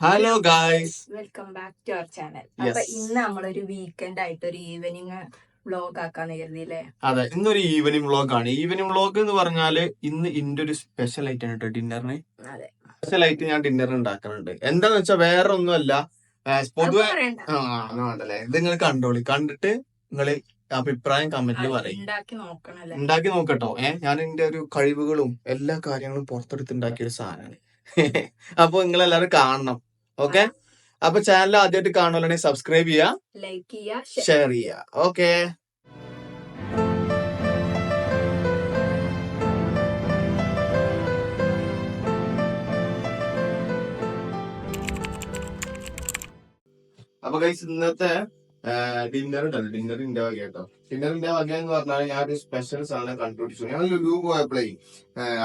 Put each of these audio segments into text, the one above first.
Hello guys, welcome back to our channel. അപ്പൊ ഇന്ന് നമ്മളൊരു വീക്കെൻഡ് ആയിട്ട് ഒരു ഈവനിങ് വ്ലോഗ് ആക്കാന്ന് കരുതിയില്ലേ? അതെ, ഇന്നൊരു ഈവനിങ് വ്ളോഗ് ആണ്. ഈവനിങ് വ്ളോഗ് എന്ന് പറഞ്ഞാല് ഇന്ന് ഇന്റെ ഒരു സ്പെഷ്യൽ ഐറ്റം ആണ് കേട്ടോ. ഡിന്നറിന് അതെ, സ്പെഷ്യൽ ആയിട്ട് ഞാൻ ഡിന്നറിന് ഉണ്ടാക്കുന്നുണ്ട്. എന്താന്ന് വെച്ചാൽ വേറെ ഒന്നുമല്ല, പൊതുവെ പറയണ്ട, വേണ്ടല്ലേ, ഇത് നിങ്ങൾ കണ്ടോളി. കണ്ടിട്ട് നിങ്ങൾ അഭിപ്രായം കമന്റിൽ പറയും. ഉണ്ടാക്കി നോക്കട്ടോ. ഞാൻ എന്റെ ഒരു കഴിവുകളും എല്ലാ കാര്യങ്ങളും പുറത്തെടുത്ത് ഉണ്ടാക്കിയ ഒരു സാധനമാണ്. അപ്പൊ നിങ്ങൾ എല്ലാവരും കാണണം. ഓക്കെ, അപ്പൊ ചാനൽ ആദ്യമായിട്ട് കാണുകയാണെങ്കിൽ സബ്സ്ക്രൈബ് ചെയ്യുക, ലൈക്ക് ചെയ്യുക, ഷെയർ ചെയ്യുക. ഓക്കെ, അപ്പൊ ഗൈസ് ഇന്നത്തെ ഡിന്നർ ഉണ്ടല്ലോ, ഡിന്നറിന്റെ വക കേട്ടോ. ഡിന്നറിന്റെ വക എന്ന് പറഞ്ഞാൽ ഞാൻ ഒരു സ്പെഷ്യൽ സാധനം കണ്ടുപിടിച്ചു. ഞാൻ ലുലു പോയപ്പോഴേ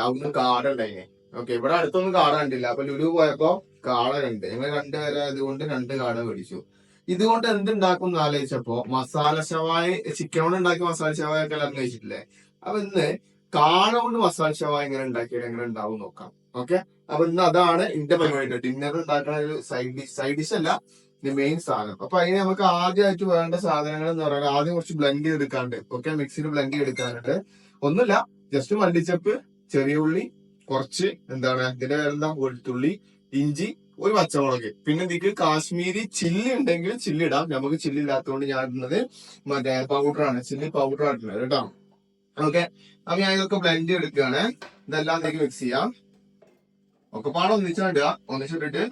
അവിടുന്ന് കാട ഉണ്ടായിനെ. ഓക്കെ, ഇവിടെ അടുത്തൊന്നും കാട കണ്ടില്ല. അപ്പൊ ലുലു പോയപ്പോ കാട കണ്ട്. ഞങ്ങൾ രണ്ടുപേരെ അതുകൊണ്ട് 2 കാട മേടിച്ചു. ഇതുകൊണ്ട് എന്തുണ്ടാക്കും എന്ന് ആലോചിച്ചപ്പോ മസാല ഷവായ, ചിക്കൻ കൊണ്ട് ഉണ്ടാക്കിയ മസാല ഷവായ ഒക്കെ എല്ലാവരും കഴിച്ചിട്ടില്ലേ? അപ്പൊ ഇന്ന് കാട കൊണ്ട് മസാല ഷവായ എങ്ങനെ ഉണ്ടാക്കിയാൽ എങ്ങനെ ഉണ്ടാവും നോക്കാം. ഓക്കെ, അപ്പൊ ഇന്ന് അതാണ് എന്റെ പരിപാടി. ഡിന്നർ ഉണ്ടാക്കുന്ന ഒരു സൈഡ് ഡിഷ് അല്ല, മെയിൻ സാധനം. അപ്പൊ അതിന് നമുക്ക് ആദ്യമായിട്ട് വേണ്ട സാധനങ്ങൾ എന്ന് പറയുന്നത് ആദ്യം കുറച്ച് ബ്ലെൻഡ് ചെയ്തെടുക്കാണ്ട്. ഓക്കെ, മിക്സിയിൽ ബ്ലെൻഡ് ചെയ്തെടുക്കാനുണ്ട്. ഒന്നുമില്ല, ജസ്റ്റ് മല്ലിച്ചപ്പ്, ചെറിയ ഉള്ളി, കുറച്ച് ഇതിന്റെ പേരെന്താ, വെളുത്തുള്ളി, ഇഞ്ചി, ഒരു പച്ചമുളക്. പിന്നെ ഇതിക്ക് കാശ്മീരി ചില്ലി ഉണ്ടെങ്കിൽ ചില്ലി ഇടാം. നമുക്ക് ചില്ലി ഇല്ലാത്തതുകൊണ്ട് ഞാൻ ഇടുന്നത് മറ്റേ പൗഡറാണ്, ചില്ലി പൗഡർ ആയിട്ടുള്ളത് കേട്ടോ. ഓക്കെ, അപ്പൊ ഞാൻ ഇതൊക്കെ ബ്ലെൻഡ് ചെയ്തെടുക്കുകയാണ്. ഇതെല്ലാം ഇതിലേക്ക് മിക്സ് ചെയ്യാം. ഒക്കെ പാടെ ഒന്നിച്ചിടുക, ഒന്നിച്ചിട്ടിട്ട്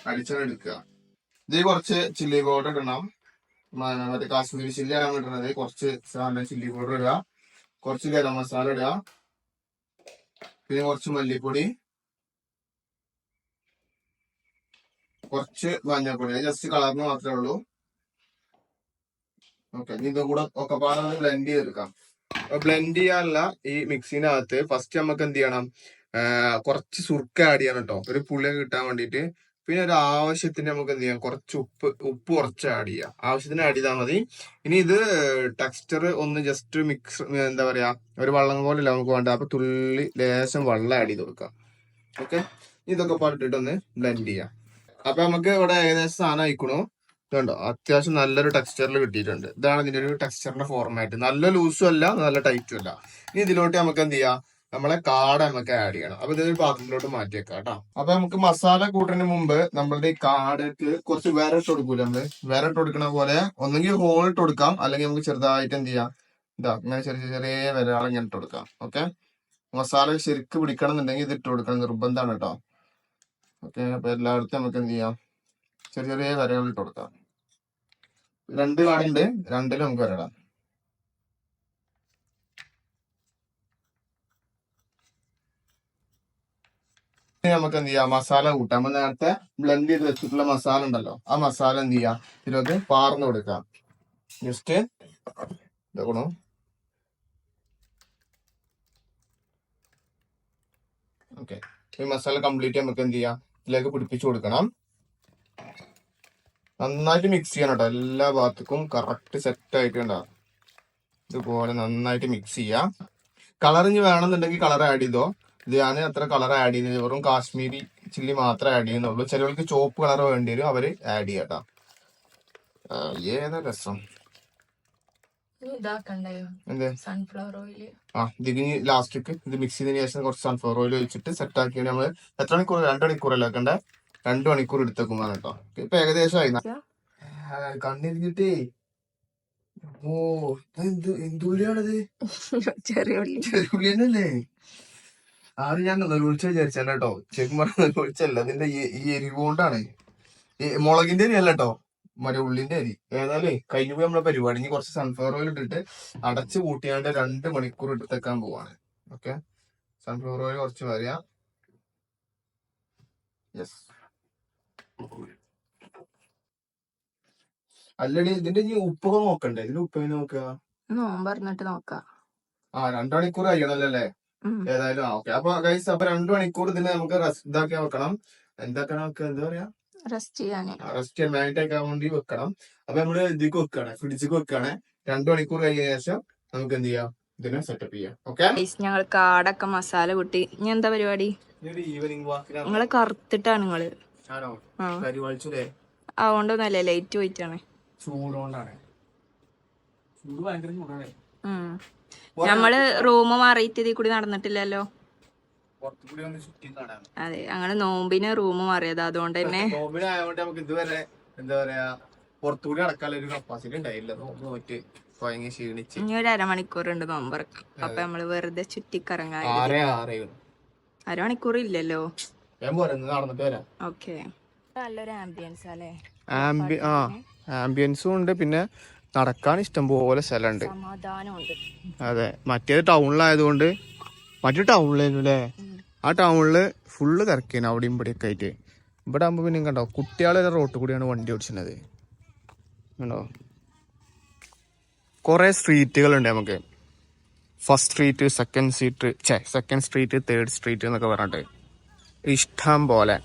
അടിച്ചെടുക്കുക. ഇതിൽ കുറച്ച് ചില്ലി പൗഡർ ഇടണം. മറ്റേ കാശ്മീരി ചില്ലിയാണ് ഇടുന്നത്. കുറച്ച് ചില്ലി പൗഡർ ഇടുക, കുറച്ച് ഗരം മസാല ഇടുക, പിന്നെ കുറച്ച് മല്ലിപ്പൊടി, കുറച്ച് മഞ്ഞൾപ്പൊടി. ജസ്റ്റ് കളറിന് മാത്രമേ ഉള്ളൂ. ഓക്കെ, ഇതും കൂടെ ഒക്കെ പാടെ ബ്ലെൻഡ് ചെയ്തെടുക്കാം. ബ്ലെൻഡ് ചെയ്യാനുള്ള ഈ മിക്സിനകത്ത് ഫസ്റ്റ് നമുക്ക് എന്ത് ചെയ്യണം, കുറച്ച് സുർക്ക ആഡ് ചെയ്യണം കേട്ടോ, ഒരു പുളിയൊക്കെ കിട്ടാൻ വേണ്ടിയിട്ട്. പിന്നെ ഒരു ആവശ്യത്തിന് നമുക്ക് എന്ത് ചെയ്യാം, കുറച്ച് ഉപ്പ് കുറച്ച് ആഡ് ചെയ്യാം. ആവശ്യത്തിന് ആഡ് ചെയ്താൽ മതി. ഇനി ഇത് ടെക്സ്ചർ ഒന്ന് ജസ്റ്റ് മിക്സ്, എന്താ പറയാ, ഒരു വള്ളം പോലെയല്ല നമുക്ക് വേണ്ട. അപ്പൊ തുള്ളി ലേശം വെള്ളം ആഡ് ചെയ്ത് കൊടുക്കാം. ഓക്കെ, ഇതൊക്കെ പാടിട്ടൊന്ന് ബ്ലെൻഡ് ചെയ്യാം. അപ്പൊ നമുക്ക് ഇവിടെ ഏകദേശം സാധനം ആയിക്കണു. ഇതുണ്ടോ, അത്യാവശ്യം നല്ലൊരു ടെക്സ്ചറിൽ കിട്ടിയിട്ടുണ്ട്. ഇതാണ് ഇതിന്റെ ഒരു ടെക്സ്ചറിന്റെ ഫോർമാറ്റ്. നല്ല ലൂസും അല്ല, നല്ല ടൈറ്റും അല്ല. ഇനി ഇതിലോട്ട് നമുക്ക് എന്ത് ചെയ്യാം, നമ്മളെ കാട നമുക്ക് ആഡ് ചെയ്യണം. അപ്പൊ ഇതൊരു പാത്രത്തിലോട്ട് മാറ്റി വെക്കാം കേട്ടോ. അപ്പൊ നമുക്ക് മസാല കൂട്ടുന്നതിന് മുമ്പ് നമ്മളുടെ ഈ കാടക്ക് കുറച്ച് വിരട്ട് കൊടുക്കൂല, നമ്മള് വിരട്ട് കൊടുക്കണ പോലെ ഒന്നെങ്കിൽ ഹോൾ ഇട്ട് കൊടുക്കാം, അല്ലെങ്കിൽ നമുക്ക് ചെറുതായിട്ട് എന്ത് ചെയ്യാം, ഇങ്ങനെ ചെറിയ ചെറിയ വിരകൾ ഇങ്ങനെ ഇട്ട് കൊടുക്കാം. ഓക്കെ, മസാല ശരിക്ക് പിടിക്കണം എന്നുണ്ടെങ്കിൽ ഇത് ഇട്ട് കൊടുക്കണം, നിർബന്ധമാണ് കേട്ടോ. ഓക്കെ, അപ്പൊ എല്ലായിടത്തും നമുക്ക് എന്ത് ചെയ്യാം, ചെറിയ ചെറിയ വരകൾ ഇട്ട് കൊടുക്കാം. 2 കാടുണ്ട്, 2ലും നമുക്ക് വരടാം. നമുക്ക് എന്ത് ചെയ്യാം, മസാല കൂട്ടാം. നമ്മൾ നേരത്തെ ബ്ലെൻഡ് ചെയ്ത് വെച്ചിട്ടുള്ള മസാല ഉണ്ടല്ലോ, ആ മസാല എന്ത് ചെയ്യാം, ഇതിലൊക്കെ പാർന്ന് കൊടുക്കാം. ജസ്റ്റ് ഇതാക്കണോ. ഓക്കെ, ഈ മസാല കംപ്ലീറ്റ് നമുക്ക് എന്ത് ചെയ്യാം, ഇതിലേക്ക് പിടിപ്പിച്ചു കൊടുക്കണം. നന്നായിട്ട് മിക്സ് ചെയ്യണം കേട്ടോ, എല്ലാ ഭാഗത്തേക്കും കറക്റ്റ് സെറ്റ് ആയിട്ടുണ്ടാവും. ഇതുപോലെ നന്നായിട്ട് മിക്സ് ചെയ്യാം. കളറിഞ്ഞ് വേണമെന്നുണ്ടെങ്കിൽ കളർ ആഡ് ചെയ്തോ. ഇത് ഞാൻ അത്ര കളർ ആഡ് ചെയ്യുന്നത്, വെറും കാശ്മീരി ചില്ലി മാത്രമേ ആഡ് ചെയ്യുന്നുള്ളൂ. ചിലവർക്ക് ചുവപ്പ് കളർ വേണ്ടി വരും, അവര് ആഡ് ചെയ്യാട്ടോ. ഏതാ രസം. ഇതിന് ലാസ്റ്റിക്ക് ഇത് മിക്സ് ചെയ്തതിന് ശേഷം കുറച്ച് സൺഫ്ലവർ ഓയിൽ ഒഴിച്ചിട്ട് സെറ്റ് ആക്കി നമ്മള് എത്ര മണിക്കൂർ, 2 മണിക്കൂറല്ലേ വെക്കണ്ടേ, 2 മണിക്കൂർ എടുത്തേക്കുമ്പോൾ കേട്ടോ. ഇപ്പൊ ഏകദേശം ആയി. കണ്ണിരിഞ്ഞിട്ടേ, ഓ എന്തുള്ളിയാണത്, ചെറിയുള്ളി തന്നെയല്ലേ. ആദ്യം ഞാൻ നെലൊഴിച്ച വിചാരിച്ചല്ല കേട്ടോ, ശരിക്കും പറഞ്ഞ നെലൊഴിച്ചല്ല, അതിന്റെ ഈ എരിവ് കൊണ്ടാണ്. ഈ മുളകിന്റെ അരി അല്ല കേട്ടോ, മറ്റേ ഉള്ളിന്റെ അരി. ഏതായാലും കഴിഞ്ഞു പോയി നമ്മളെ പരിപാടി. ഇനി കുറച്ച് സൺഫ്ലവർ ഓയിൽ ഇട്ടിട്ട് അടച്ച് കൂട്ടിയാണ്ട് 2 മണിക്കൂർ എടുത്തേക്കാൻ പോവാണ്. ഓക്കെ, സൺഫ്ലവർ ഓയിൽ കുറച്ച് വരാം. യെസ്, അല്ലടി ഇതിന്റെ ഇനി ഉപ്പൊക്കെ നോക്കണ്ടേ, ഇതിന്റെ ഉപ്പ് നോക്കുക, നോക്കാം. 2 മണിക്കൂർ കഴിയണല്ലേ. ഏതായാലും ഓക്കെ. അപ്പൊ ഗൈസ്, അപ്പൊ 2 മണിക്കൂർ ഇതിന് നമുക്ക് ഇതാക്കി വെക്കണം. എന്താക്കണം, എന്താ പറയാ, റെസ്റ്റ് ചെയ്യാൻ മാരിനേറ്റ് വേണ്ടി വെക്കണം. അപ്പൊ നമ്മള് ഇതിക്ക് വെക്കാണ്, ഫ്രിഡ്ജിക്ക് വെക്കാണ്. 2 മണിക്കൂർ കഴിഞ്ഞ ശേഷം നമുക്ക് എന്ത് ചെയ്യാം, ഇതിനെ സെറ്റപ്പ് ചെയ്യാം. ഓക്കെ, ഞങ്ങൾ കാടൊക്കെ മസാല കൂട്ടി. ഇനി എന്താ പരിപാടി, ഈവനിങ് വാക്കിനാണ്. നിങ്ങളെ കറുത്തിട്ടാണ് നിങ്ങള് ആണോ ആ കരിവളിച്ചൂലേ? അതുകൊണ്ടൊന്നല്ലേ ലൈറ്റ് പോയിട്ടാണ്. ചൂടുകൊണ്ടാണ്. ചൂട് ഭയങ്കര ചൂടാണ്. നമ്മള് റൂം മാറിയിട്ട് ഇതിൽ കൂടി നടന്നിട്ടില്ലല്ലോ. പുറത്തുകൂടി ഒന്ന് ചുറ്റി കാണാൻ. അതെ, അങ്ങനെ നോമ്പിന് റൂം മാറിയത് അതുകൊണ്ട് തന്നെ. നോമ്പിനായതുകൊണ്ട് നമുക്ക് ഇതുവരെ എന്താ പറയാ പുറത്തുകൂടി നടക്കാനുള്ള ഒരു കപ്പാസിറ്റി ഉണ്ടായില്ല. നോറ്റ് കുഴങ്ങി ക്ഷീണിച്ച്. ഇനി ഒരു അരമണിക്കൂറുണ്ട് നോമ്പറക്കാം. അപ്പൊ നമ്മള് വെറുതെ ചുറ്റിക്കറങ്ങാൻ. 6 അരമണിക്കൂർ ഇല്ലല്ലോ. ഞാൻ പോരാ നടന്നിട്ട് വരാം. ഓക്കെ, നല്ലൊരു ആംബിയൻസ് അല്ലേ? ആംബിയൻസും ഉണ്ട്, പിന്നെ നടക്കാൻ ഇഷ്ടം പോലെ സ്ഥലമുണ്ട്, സമാധാനമുണ്ട്. അതെ. മറ്റേത് ടൗണിലായതുകൊണ്ട്, മറ്റു ടൗണിലായിരുന്നു അല്ലേ? ആ ടൗണില് ഫുള്ള് തിരക്കേന് അവിടെയും ഇവിടെയൊക്കെ ആയിട്ട്. ഇവിടെ ആകുമ്പോ പിന്നെ കണ്ടോ കുട്ടികളെ റോട്ടിൽ കൂടിയാണ് വണ്ടി ഓടിച്ചത്. കണ്ടോ കുറെ സ്ട്രീറ്റുകളുണ്ട് നമുക്ക്. First street, second street, third street എന്നൊക്കെ പറഞ്ഞിട്ട് ഇഷ്ടം പോലെ.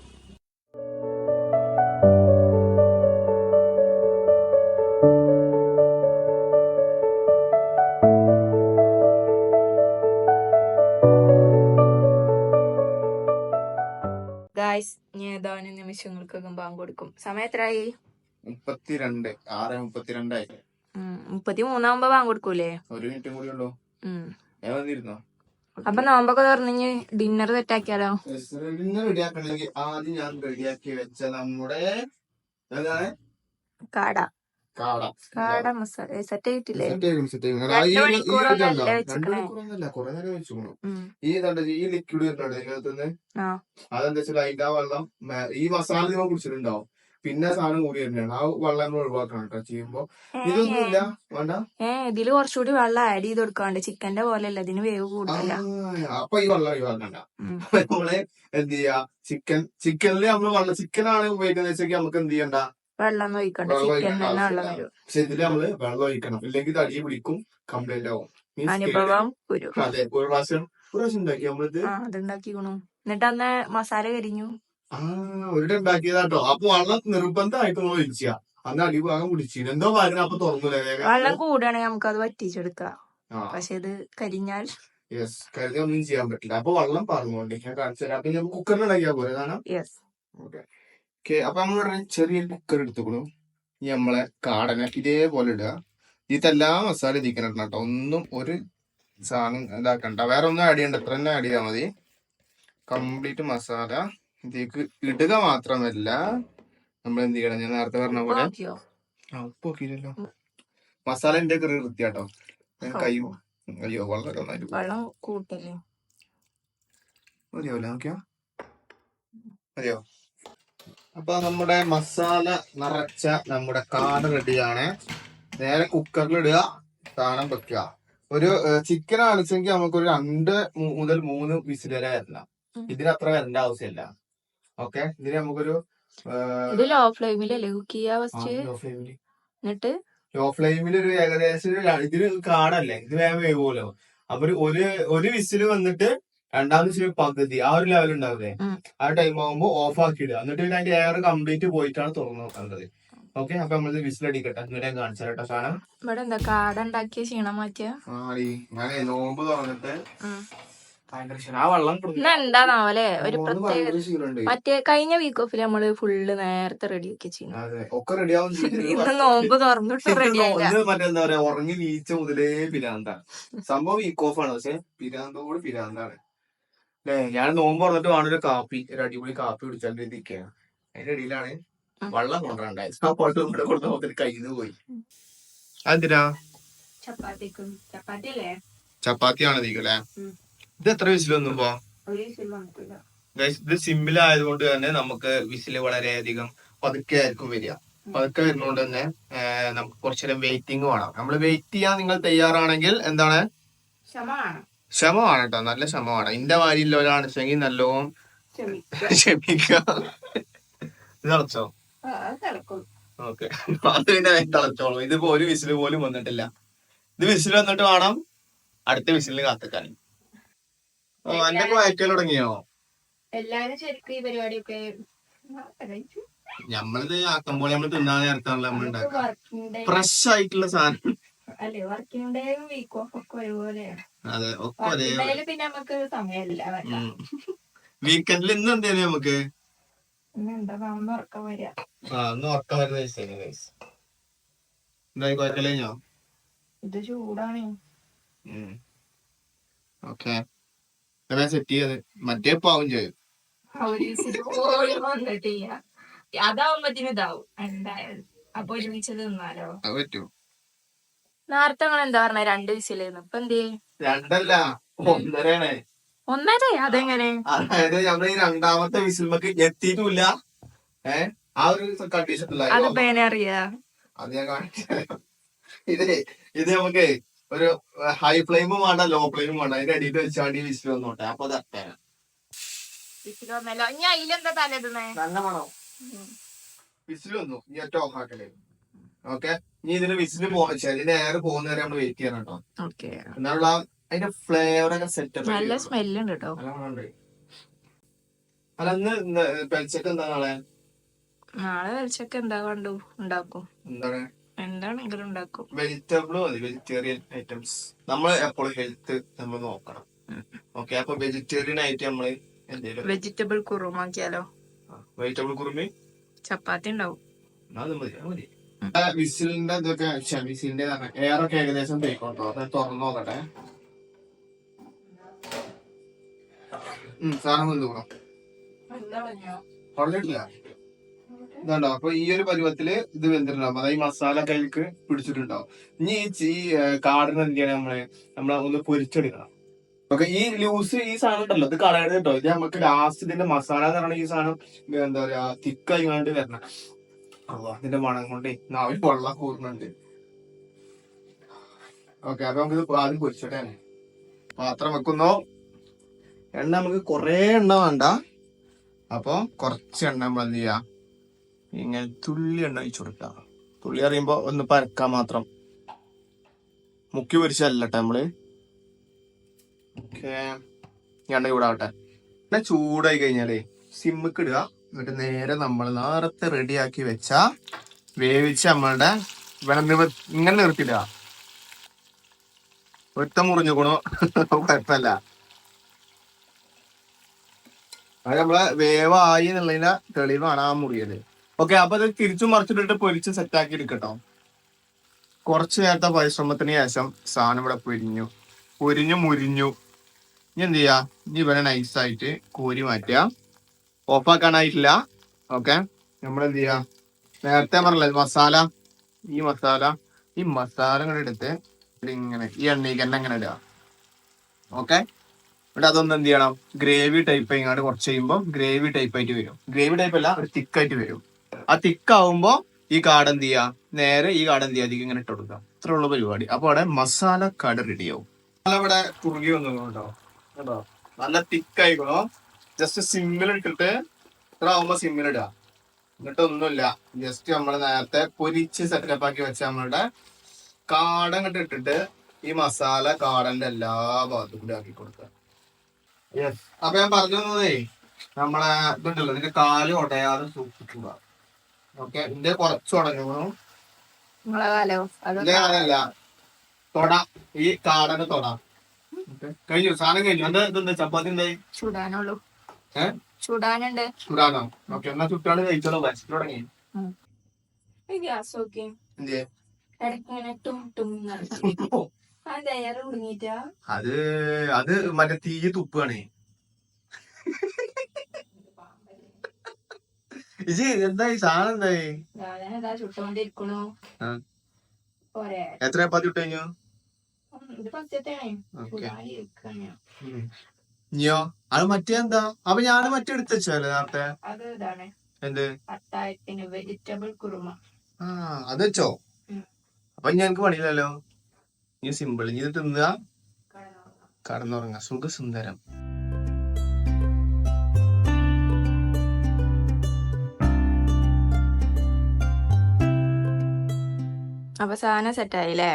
ഗായ്സ്, ഞാൻ ഏതാനും നിമിഷങ്ങൾക്കകം ബാങ്ക് കൊടുക്കും. സമയം എത്രയായി? 32, 6:32. 33 ബാങ്ക് കൊടുക്കൂലേ? ഒരു മിനിറ്റും കൂടി ഉള്ളൂ. ഞാൻ വന്നിരുന്നോ? അപ്പൊ നോമ്പൊക്കെ തുറന്നു ഡിന്നർ സെറ്റാക്കിയാലോ? ഡിന്നർ റെഡിയാക്കണമെങ്കിൽ ആദ്യം ഞാൻ റെഡിയാക്കി വെച്ച നമ്മുടെ എന്താണ് കാട മസാല സെറ്റ് ചെയ്തിട്ടില്ലേ? 2 മണിക്കൂറൊന്നല്ല, കുറെ നേരം വെച്ചു. ഈ ലിക്വിഡ് വരുന്നുണ്ട് അതെന്താ വെച്ചാൽ അതിന്റെ ആ വെള്ളം ഈ മസാല നിങ്ങൾ കുടിച്ചിട്ടുണ്ടാവും, പിന്നെ സാധനം കൂടി വരുന്നതാണ്. ആ വെള്ളം ഒഴിവാക്കണം കേട്ടോ ചെയ്യുമ്പോ. ഇതൊന്നുമില്ല വേണ്ട. ഇതില് കുറച്ചുകൂടി വെള്ളം ആഡ് ചെയ്ത് കൊടുക്കാണ്ട്. ചിക്കന്റെ പോലെ അല്ല, ഇതിന് വേവ് കൂടുതല. അപ്പൊ ഈ വെള്ളം ഒഴിവാക്കണ്ട. നമ്മള് എന്ത് ചെയ്യാ, ചിക്കനില് നമ്മള് ചിക്കനാണ് ഉപയോഗിക്കുന്നത് വെച്ചെങ്കിൽ നമുക്ക് എന്ത് ചെയ്യണ്ട, വെള്ളം ഒഴിക്കണ്ട. ചിക്കൻ തന്നെ വെള്ളം വരും. പക്ഷെ ഇതില് നമ്മള് വെള്ളം ഒഴിക്കണം, ഇല്ലെങ്കിൽ ഇത് അടി പിടിക്കും, കംപ്ലൈന്റ് ആവും. അനുഭവം അതെ, ഒരു പ്രാവശ്യം ഉണ്ടാക്കി നമ്മളിത് അതുണ്ടാക്കിക്കണു. എന്നിട്ട് അന്ന് മസാല കരിഞ്ഞു. ഒരു ഉണ്ടാക്കിയതാട്ടോ. അപ്പൊ വെള്ളം നിർബന്ധമായിട്ട് നമ്മൾ ഒഴിച്ചാ അന്ന് അടിഭാഗം പിടിച്ചില്ല, എന്തോ കാര്യം. അപ്പൊ തുറന്നില്ലേ, വെള്ളം കൂടുകയാണെങ്കിൽ നമുക്ക് അത് വറ്റിച്ചെടുക്കാം. പക്ഷെ ഇത് കരിഞ്ഞാൽ കരുതി ഒന്നും ചെയ്യാൻ പറ്റില്ല. അപ്പൊ വെള്ളം പറഞ്ഞോണ്ട് ഞാൻ കാണിച്ചു തരാം. അപ്പൊ നമുക്ക് കുക്കറിൽ ഉണ്ടാക്കിയാൽ പോലെ കാണാം. ഓക്കെ, അപ്പൊ നമ്മൾ ചെറിയൊരു കുക്കർ എടുത്തുക്കണു. ഈ നമ്മളെ കാടനെ ഇതേപോലെ ഇടുക. ഇതെല്ലാ മസാല ഇതിക്കണം കേട്ടോ. ഒന്നും ഒരു സാധനം ഇതാക്കണ്ട, വേറെ ഒന്നും ആഡ് ചെയ്യണ്ട, എത്ര തന്നെ ആഡ് ചെയ്താൽ മതി. കംപ്ലീറ്റ് മസാല ഇതിലേക്ക് ഇടുക മാത്രമല്ല, നമ്മൾ എന്ത് ചെയ്യണം, ഞാൻ നേരത്തെ പറഞ്ഞ പോലെ ഉപ്പ് നോക്കിയില്ലല്ലോ. മസാല എന്റെ കറി വൃത്തിയാട്ടോ. കയ്യോ അയ്യോ വളരെ മതിയാവില്ല, നോക്കിയോ മതിയോ? അപ്പൊ നമ്മുടെ മസാല നിറച്ച നമ്മുടെ കാട റെഡിയാണ്. നേരെ കുക്കറിൽ ഇടുക, സാധനം വെക്കുക. ഒരു ചിക്കൻ അരച്ചെങ്കിൽ നമുക്കൊരു 2 മുതൽ 3 വിസിൽ വരെ വരണം. ഇതിന് അത്ര വരേണ്ട ആവശ്യമില്ല. ഓക്കെ, ഇതിന് നമുക്കൊരു ലോ ഫ്ലെയിമിലല്ലേ കുക്ക് ചെയ്യാ ഫസ്റ്റ്? എന്നിട്ട് ലോ ഫ്ലെയിമിൽ ഒരു ഏകദേശം ഇതിന് കാടല്ലേ, ഇത് വേഗം വേവുമല്ലോ. അപ്പൊ ഒരു വിസില് വന്നിട്ട് 2ാമത് വിസിൽ പകുതി ആ ഒരു ലെവൽ ഉണ്ടാവില്ലേ, ആ ടൈം ആകുമ്പോ ഓഫ് ആക്കി ഇടുക. എന്നിട്ട് പിന്നെ അതിന്റെ എയർ കംപ്ലീറ്റ് പോയിട്ടാണ് തുറന്നു നോക്കേണ്ടത്. ഓക്കെ, അപ്പൊ നമ്മള് വിസിൽ അടിക്കട്ടെ, എന്നിട്ട് ഞാൻ കാണിച്ചു കേട്ടോ സാധനം. ഇവിടെ എന്താ കാട ഉണ്ടാക്കിയ ക്ഷീണം മാറ്റിയ ഞാൻ നോമ്പ് തുറന്നിട്ട് എന്താണാവല്ലേ ഒരു പ്രത്യേക. മറ്റേ കഴിഞ്ഞ വീക്ക് ഓഫിൽ നമ്മള് ഫുള്ള് നേരത്തെ റെഡി ആക്കി ചെയ്യുന്നു. നോമ്പ് തുറന്നിട്ട് റെഡി മറ്റെന്താ പറയാ, ഉറങ്ങി വീഴ്ച മുതലേ പിരാന്താണ് സംഭവം. വീക്ക് ഓഫ് ആണ്, പക്ഷെ പിരാന്തോട് പിരാന്താണ് അല്ലേ. ഞാൻ നോമ്പ് തുറന്നിട്ട് വേണൊരു കാപ്പി, ഒരു അടിപൊളി കാപ്പി കുടിച്ചാണ്ടിരിക്കുകയാണ്. അതിന്റെ ഇടയിലാണ് വെള്ളം കൊണ്ടുവരണ്ടായത്. ആ വെള്ളം ഇവിടെ കൊണ്ടുപോകുന്ന കയ്യിൽ നിന്ന് പോയി. അതെന്തിനാ? ചപ്പാത്തിയാണ് നീക്കല്ലേ. ഇത് എത്ര വിസിൽ വന്നുമ്പോ? ഇത് സിമ്പിൾ ആയതുകൊണ്ട് തന്നെ നമുക്ക് വിസിൽ വളരെയധികം പതുക്കെ ആയിരിക്കും വരിക. പതുക്കെ വരുന്നതുകൊണ്ട് തന്നെ നമുക്ക് കുറച്ചുനേരം വെയിറ്റിംഗ് വേണം. നമ്മൾ വെയിറ്റ് ചെയ്യാൻ നിങ്ങൾ തയ്യാറാണെങ്കിൽ എന്താണ്, ക്ഷമ വേണം കേട്ടോ, നല്ല ക്ഷമ വേണം. ഇന്റെ മാരിയുള്ളവരാണ് വെച്ചെങ്കിൽ നല്ലോണം ക്ഷമിക്കുക. ഇത് തിളച്ചോ? ഓക്കെ, അത് പിന്നെ തിളച്ചോളൂ. ഇതിപ്പോ ഒരു വിസിൽ പോലും വന്നിട്ടില്ല. ഇത് വിസിൽ വന്നിട്ട് വേണം അടുത്ത വിസിലിന് കാത്തിക്കാൻ. എന്റെ വയക്കൽ തുടങ്ങിയോ? എല്ലാരും ശരിക്കും ഈ പരിപാടിയൊക്കെ നമ്മളിത് ആക്കുമ്പോൾ നമ്മൾ തിന്നാൻ നേരത്താണല്ലോ നമ്മൾ ഉണ്ടാക്കുക. ഫ്രഷ് ആയിട്ടുള്ള സാധനം അല്ലേ. വർക്കിംഗ് ഡേയും വീക്ക് ഓഫ് ഒക്കെ ഒരുപോലെയാണ്. അതെ, ഒക്കെ ഒരേ. പിന്നെ നമുക്ക് സമയമില്ല. വീക്കെൻഡിൽ ഇന്ന് എന്തേലും നമുക്ക് ഒന്ന് ഉറക്കം വരിക. ഒന്ന് ഉറക്കം വരുന്ന ദിവസം ഗൈസ്. എന്തായി കുഴക്കല് കഴിഞ്ഞോ? ഇത് ചൂടാണ്. ഓക്കെ സെറ്റ് ചെയ്ത് മറ്റേ പാവും ചെയ്യും. അതാവുമ്പത്തിന് ഇതാവും എന്തായാലും. അപ്പൊ ഒരുമിച്ചത് തിന്നാലോ. അത് പറ്റൂ. നേരത്തെ നിങ്ങൾ എന്താ പറഞ്ഞ 2 വിസിലായിരുന്നു. ഇപ്പൊ എന്തേ? 2 അല്ല 1.5 1.5? അതെങ്ങനെ? അതായത് നമ്മള് ഈ രണ്ടാമത്തെ വിസിൽമക്ക് എത്തിയിട്ടില്ല. ആ ഒരു കണ്ടീഷൻ അതിപ്പോ എങ്ങനെ അറിയാ? അത് ഞാൻ കാണിച്ചു. ഇത് നമുക്ക് ഒരു ഹൈ ഫ്ലെയിമും വേണ്ട ലോ ഫ്ലെയിമും വേണ്ട. അതിന്റെ അടിയിൽ വെച്ചാണ്ട് വിസിൽ വന്നോട്ടെ. അപ്പൊ തട്ടേന വിസിൽ വന്നല്ലോ. ഇനി അതിലെന്താ തലേന്നേ? നല്ല മണോ? വിസിൽ വന്നു. ഇനി ഒറ്റ ഓഫ് ആക്കലേ. ഓക്കെ. ഇനി ഇതിന് വിസിൽ ഇതിന്റെ എയർ പോകുന്ന വരെ നമ്മള് വെയിറ്റ് ചെയ്യണം കേട്ടോ. എന്നുള്ള അതിന്റെ ഫ്ലേവർ ഒക്കെ സെറ്റപ്പ്. നല്ല സ്മെല്ല് ഉണ്ട് കേട്ടോ. അല്ല ഇന്ന് പെൽച്ചക്ക് എന്താ നാളെ? നാളെ പെൽച്ചക്ക് എന്താ ഉണ്ടാക്കും. എന്താണെങ്കിലും ഉണ്ടാക്കും. വെജിറ്റബിൾ മതി. Vegetarian items. നമ്മൾ എപ്പോഴും ഹെൽത്ത് നമ്മൾ നോക്കണം. ഓക്കെ. അപ്പൊ വെജിറ്റേറിയൻ ആയിട്ട് നമ്മള് എന്തെങ്കിലും വെജിറ്റബിൾ കുറുമാക്കിയാലോ? വെജിറ്റബിൾ കുറുമി ചപ്പാത്തി ഉണ്ടാവും. അത് മതി. വിസിലിന്റെ ഇതൊക്കെ വിസിലിന്റെ എയറൊക്കെ ഏകദേശം തേക്കോട്ടോ. അത് തുറന്നു നോക്കട്ടെ. സാധനം വന്നു പറഞ്ഞിട്ടില്ല. ഇതുണ്ടോ? അപ്പൊ ഈ ഒരു പരുവത്തില് ഇത് വെന്തിട്ടുണ്ടാവും. അതായത് ഈ മസാല കയ്യിലേക്ക് പിടിച്ചിട്ടുണ്ടാവും. ഇനി ഈ കാടിന് എന്ത് ചെയ്യണം? നമ്മളെ ഒന്ന് പൊരിച്ചെടുക്കണം. ഓക്കെ. ഈ ലൂസ് ഈ സാധനം ഉണ്ടല്ലോ ഇത് കളയരുത് കേട്ടോ. ഇത് നമുക്ക് ലാസ്റ്റ് ഇതിന്റെ മസാല എന്ന് പറഞ്ഞാൽ ഈ സാധനം എന്താ പറയാ തിക്കായി കൊണ്ട് വരണം. ഇതിന്റെ മണം കൊണ്ട് നാവിൽ വെള്ളം കൂടുന്നുണ്ട്. ഓക്കെ. അപ്പൊ നമുക്ക് ഇത് ആദ്യം പൊരിച്ചോട്ടെ. പാത്രം വെക്കുന്നു. എണ്ണ നമുക്ക് കൊറേ എണ്ണ വേണ്ട. അപ്പൊ കുറച്ച് എണ്ണ നമ്മൾ എന്ത് ചെയ്യാ ഇങ്ങനെ തുള്ളി എണ്ണ ഒഴിച്ചു കൊടുക്കുക. തുള്ളി അറിയുമ്പോ ഒന്ന് പരക്കാൻ മാത്രം. മുക്കി പൊരിച്ചല്ലട്ടെ നമ്മള്. ഓക്കെ. എണ്ണ ചൂടാവട്ടെ. എണ്ണ ചൂടായി കഴിഞ്ഞാലേ സിമ്മിക്ക് ഇടുക. എന്നിട്ട് നേരെ നമ്മൾ നേരത്തെ റെഡിയാക്കി വെച്ച വേവിച്ച നമ്മളുടെ ഇങ്ങനെ നിർത്തിയിടുക. ഒറ്റ മുറിഞ്ഞുകൊണു കുഴപ്പമില്ല. അത് നമ്മളെ വേവായി എന്നുള്ളതിന്റെ തെളിവാണ് ആ മുറിയത്. ഓക്കെ. അപ്പൊ അത് തിരിച്ചു മറിച്ചിട്ടിട്ട് പൊരിച്ച് സെറ്റാക്കി എടുക്കട്ടോ. കുറച്ചു നേരത്തെ പരിശ്രമത്തിന് ശേഷം സാധനം ഇവിടെ പൊരിഞ്ഞു മുരിഞ്ഞു. ഇനി എന്ത് ചെയ്യാ? ഇനി ഇവരെ നൈസായിട്ട് കോരി മാറ്റുക. ഓഫാക്കാനായിട്ടില്ല. ഓക്കെ. നമ്മളെന്ത് ചെയ്യാ? നേരത്തെ പറഞ്ഞില്ലേ മസാല. ഈ മസാല ഇങ്ങനെ എടുത്ത് ഇങ്ങനെ ഈ എണ്ണയ്ക്ക് തന്നെ ഇങ്ങനെ ഇടുക. ഓക്കെ. ഇവിടെ അതൊന്നും എന്ത് ചെയ്യണം? ഗ്രേവി ടൈപ്പ് ആയിങ്ങാണ്ട് കുറച്ച് കഴിയുമ്പോൾ ഗ്രേവി ടൈപ്പ് ആയിട്ട് വരും. ഗ്രേവി ടൈപ്പ് അല്ല, ഒരു തിക്കായിട്ട് വരും. ആ തിക്കാവുമ്പോ ഈ കാട് എന്ത് ചെയ്യാ? നേരെ ഈ കാട് എന്ത് ചെയ്യാ? അധികം ഇങ്ങനെ ഇട്ട് കൊടുക്കാം. ഇത്ര ഉള്ള പരിപാടി. അപ്പൊ അവിടെ മസാല കാട് റെഡിയാവും. ഇവിടെ കുറുകി വന്നു കേട്ടോ. കേട്ടോ നല്ല തിക്കായിക്കണോ? ജസ്റ്റ് സിമ്മിൽ ഇട്ടിട്ട് ഇത്ര ആവുമ്പോ സിമ്മിൽ ഇടുക. എന്നിട്ട് ഒന്നുമില്ല, ജസ്റ്റ് നമ്മള് നേരത്തെ പൊരിച്ച് സെറ്റപ്പ് ആക്കി വെച്ച നമ്മളുടെ കാടങ്ങട്ട് ഇട്ടിട്ട് ഈ മസാല കാടന്റെ എല്ലാ ഭാഗത്തും കൂടി ആക്കി കൊടുക്കുക. അപ്പൊ ഞാൻ പറഞ്ഞു തന്നതേ നമ്മളെ ഇതുണ്ടല്ലോ, ഇതിന്റെ കാല് ഉടയാതെ സൂക്ഷിക്കുക. ഓക്കെ. ഇതിന്റെ കുറച്ച് ഉടഞ്ഞു. ഇതിന്റെ കാലല്ല, തൊട. ഈ കാടന്റെ തൊട കഴിഞ്ഞു. സാധനം കഴിഞ്ഞു. എന്താ ഇതെന്താ ചപ്പാത്തി എന്തായി? ചൂടാനുള്ളൂ. ചൂടാനോ? ഓക്കെ. എന്നാ ചുട്ടാണ് കഴിച്ചോളൂ. വച്ചിട്ട് തുടങ്ങി. അത് മറ്റേ തീ തുപ്പാണേ. ഇജി എന്തായി സാധനം എന്തായി? എത്ര ചപ്പാത്തി ഇട്ട് കഴിഞ്ഞു? ഇനിയോ? അത് മറ്റേ എന്താ? അപ്പൊ ഞാൻ മറ്റേ എടുത്ത് വെച്ചല്ലേ നേരത്തെ? എന്ത്? വെജിറ്റബിൾ കുറുമ. അത് വെച്ചോ? അപ്പൊ ഞങ്ങക്ക് പണിയില്ലല്ലോ. നീ സിമ്പിൾ. ഇനി ഇത് തിന്നുക, കടന്നുറങ്ങുക. സുഖസുന്ദരം. അപ്പൊ സാധനം സെറ്റായില്ലേ?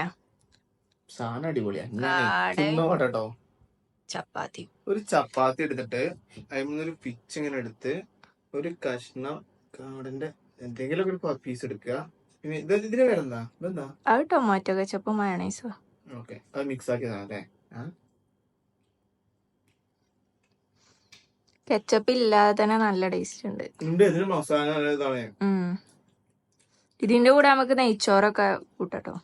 സാധനം അടിപൊളിയാട്ടോ. ചപ്പാത്തി, ഒരു ചപ്പാത്തി എടുത്തിട്ട് അതിനൊരു പിച്ച് ഇങ്ങനെ എടുത്ത് ഒരു കഷ്ണം കാടന്റെ എന്തെങ്കിലും ഒരു പീസ് എടുക്കുക. പിന്നെ ഇതിന് വേറെന്താ? ഇതെന്താ? അത് ടൊമാറ്റോ കെച്ചപ്പും മയോണൈസും. ഓക്കെ. അത് മിക്സ് ആക്കിയതാണല്ലേ? കെച്ചപ്പ് ഇല്ലാതെ തന്നെ നല്ല ടേസ്റ്റ് ഉണ്ട്. ഇതിന് മസാല ഇതാണ്. ഇതിന്റെ കൂടെ നമുക്ക് നെയ്ച്ചോറൊക്കെ കൂട്ടട്ടോ.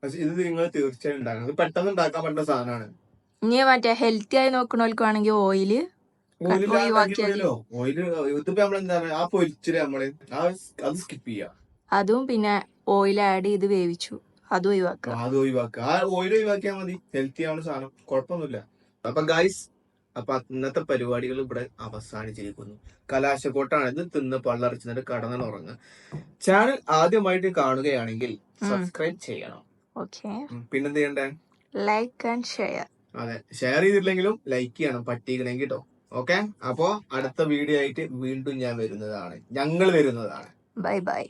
ഇത് നിങ്ങൾ തീർച്ചയായും ഉണ്ടാക്കണം. ഇത് പെട്ടെന്ന് ഉണ്ടാക്കാൻ പറ്റുന്ന സാധനമാണ്. ഇനി മറ്റേ ഹെൽത്തി ആയി നോക്കണവർക്ക് വേണമെങ്കിൽ ഓയില് ഇതിപ്പോ നമ്മളെന്താണ് ആ പൊരിച്ചിട്ട് നമ്മള് അത് സ്കിപ്പ് ചെയ്യാം. അതും പിന്നെ ഓയിൽ ആഡ് ചെയ്ത് വേവിച്ചു അതും ഒഴിവാക്കുക. അത് ഒഴിവാക്കുക. ആ ഓയിൽ ഒഴിവാക്കിയാൽ മതി. ഹെൽത്തി ആണ് സാധനം, കുഴപ്പമൊന്നുമില്ല. അപ്പൊ ഗൈസ്, അപ്പൊ ഇന്നത്തെ പരിപാടികൾ ഇവിടെ അവസാനിച്ചിരിക്കുന്നു. കലാശക്കോട്ടാണ് ഇത്. തിന്ന് പള്ളറിച്ചിട്ട് കടന്നുറങ്ങുക. ചാനൽ ആദ്യമായിട്ട് കാണുകയാണെങ്കിൽ സബ്സ്ക്രൈബ് ചെയ്യണം. പിന്നെന്ത് ചെയ്യണ്ടേ? Like and share. അതെ, ഷെയർ ചെയ്തിട്ടില്ലെങ്കിലും ലൈക്ക് ചെയ്യണം പറ്റിക്കണമെങ്കിൽ കേട്ടോ. ഓക്കെ, അപ്പോ അടുത്ത വീഡിയോ ആയിട്ട് വീണ്ടും ഞങ്ങൾ വരുന്നതാണ്. Bye bye.